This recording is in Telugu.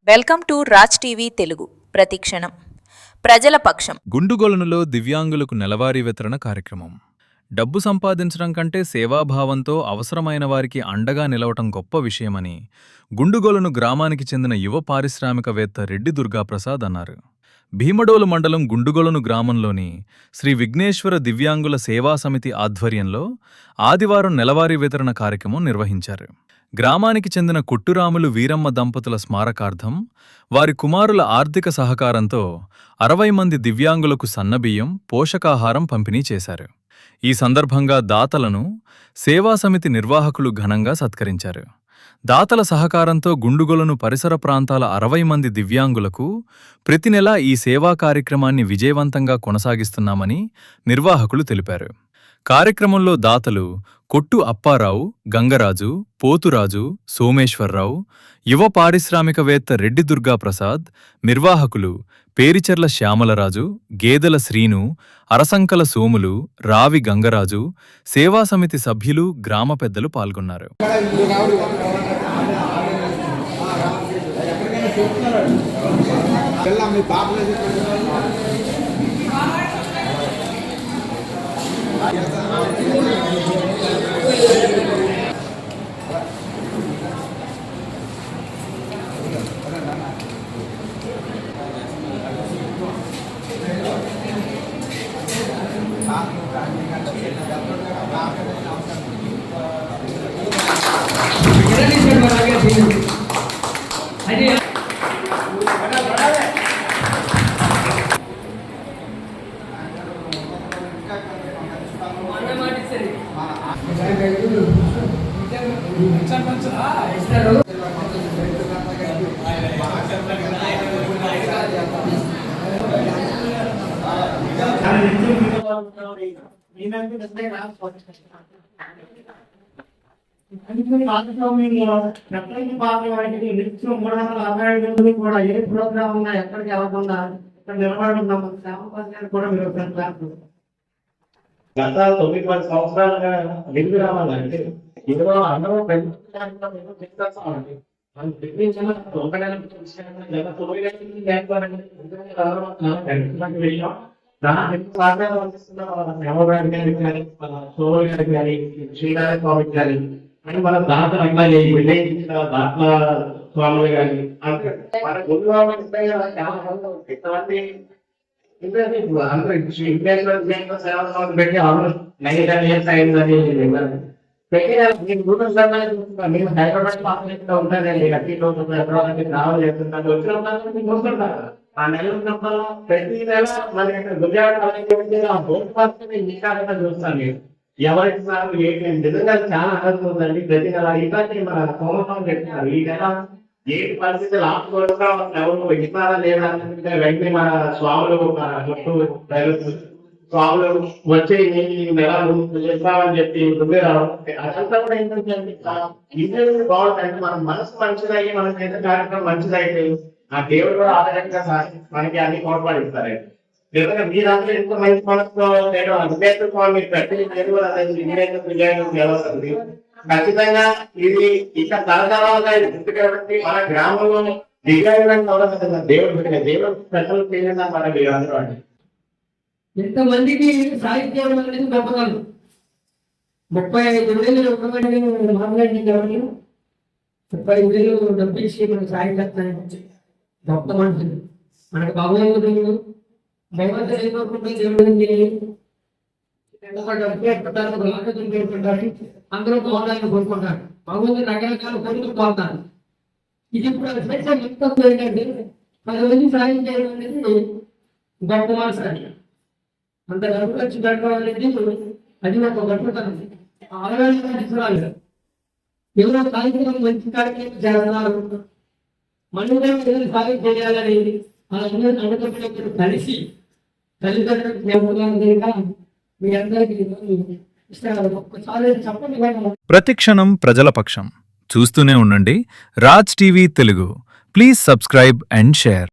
Welcome to Raj TV Telugu. ప్రతిక్షణం ప్రజల పక్షం. గుండుగొలనులో దివ్యాంగులకు నెలవారీ వితరణ కార్యక్రమం. డబ్బు సంపాదించడం కంటే సేవాభావంతో అవసరమైన వారికి అండగా నిలవటం గొప్ప విషయమని గుండుగొలను గ్రామానికి చెందిన యువ పారిశ్రామికవేత్త రెడ్డి దుర్గాప్రసాద్ అన్నారు. భీమడోలు మండలం గుండుగొలను గ్రామంలోని శ్రీ విఘ్నేశ్వర దివ్యాంగుల సేవా సమితి ఆధ్వర్యంలో ఆదివారం నెలవారీ వితరణ కార్యక్రమం నిర్వహించారు. గ్రామానికి చెందిన కొట్టురాములు వీరమ్మ దంపతుల స్మారకార్థం వారి కుమారుల ఆర్థిక సహకారంతో 60 మంది దివ్యాంగులకు సన్నబియ్యం, పోషకాహారం పంపిణీ చేశారు. ఈ సందర్భంగా దాతలను సేవా సమితి నిర్వాహకులు ఘనంగా సత్కరించారు. దాతల సహకారంతో గుండుగొలను పరిసర ప్రాంతాల 60 మంది దివ్యాంగులకు ప్రతి నెలా ఈ సేవా కార్యక్రమాన్ని విజయవంతంగా కొనసాగిస్తున్నామని నిర్వాహకులు తెలిపారు. కార్యక్రమంలో దాతలు కొట్టు అప్పారావు, గంగరాజు, పోతురాజు, సోమేశ్వరరావు, యువ పారిశ్రామికవేత్త రెడ్డి దుర్గాప్రసాద్, నిర్వాహకులు పేరిచెర్ల శ్యామలరాజు, గేదెల శ్రీను, అరసంకల సోములు, రావి గంగరాజు, సేవా సమితి సభ్యులు, గ్రామ పెద్దలు పాల్గొన్నారు. కూడా ఏ ప్రోగ్రామ్ ఉన్నా ఎక్కడికి వెళ్ళకుండా ఇక్కడ నిలబడి ఉన్నాం. కూడా మీరు గత 9-10 సంవత్సరాలుగా వెళ్ళి రావాలంటే ఏదో అందరూ అని మన దాతలు అట్లా దాతల స్వాములు కానీ అంటే మన గురువు ఎంతమంది అందరూ సేవా సంస్థ పెట్టి ఆల్మోస్ట్ 9 years అయిందని నేను హైదరాబాద్ పార్లమెంట్ లో ఉంటానండి. రావాలి చేస్తుంటాను. వచ్చిన ఆ నెల ప్రతి నెల మన గుజరాత్ చూస్తాను నేను ఎవరిస్తున్నారు ఏంటి నిజంగా చాలా ఆనందం ఉందండి. ప్రతి నెల ఇట్లాంటి మన సోమవారం పెడుతున్నారు. ఈ నెల ఏంటి పరిస్థితులు ఆపుకోవడం ఎవరు ఇస్తారా లేదా వెంటనే మన స్వాములు స్వాములు వచ్చే నెల చేస్తామని చెప్పి అదంతా కూడా ఏంటంటే ఇంటర్వ్యూ బాగుంటుంది. మన మనసు మంచిదయ్యి మన చేసే కార్యక్రమం మంచిదైతే ఆ దేవుడు కూడా ఆధారంగా మనకి అన్ని కోటపాడిస్తారండి. నిజంగా మీరందరూ ఎంత మంచి మనసుతో నేను అంబేద్కర్ మీరు పెట్టింది ఖచ్చితంగా ఇది ఇక్కడ తరతరాలుగా గుర్తు కాబట్టి మన గ్రామంలో దివ్యాంగులను దేవుడు పెట్టిన దేవుడు స్పెషల్ చేయాలి మన అందరూ అండి. ఎంతమందికి సాహిత్యం అనేది గొప్పతనం. 35,000 మాట్లాడించేవాళ్ళు 35,000 డబ్బించి మన సాహిత్యాన్ని గొప్ప మనుషులు మనకు భగవంతుడు అందరూ పోవాలని కోరుకుంటారు. భగవంతుడు రకరకాల కోరికలు పోతారు. ఇది ఇప్పుడు ఏంటంటే 10 మంది సాయం చేయడం అనేది గొప్ప మనసు అని అంత డబ్బు ఖర్చు పెట్టడం అనేది అది ఒక గొప్పతనం. ఆరోగ్యంగా తీసుకురాలి ఎవరో కార్యక్రమం మంచి కార్యక్రమం చేస్తున్నారు. మనుగడ సాయం చేయాలని అడుగుతున్నప్పుడు కలిసి తల్లిదండ్రులు మీ అందరికీ ఒక్కసారి ప్రతిక్షణం ప్రజల పక్షం చూస్తూనే ఉండండి Raj TV Telugu. Please subscribe and share.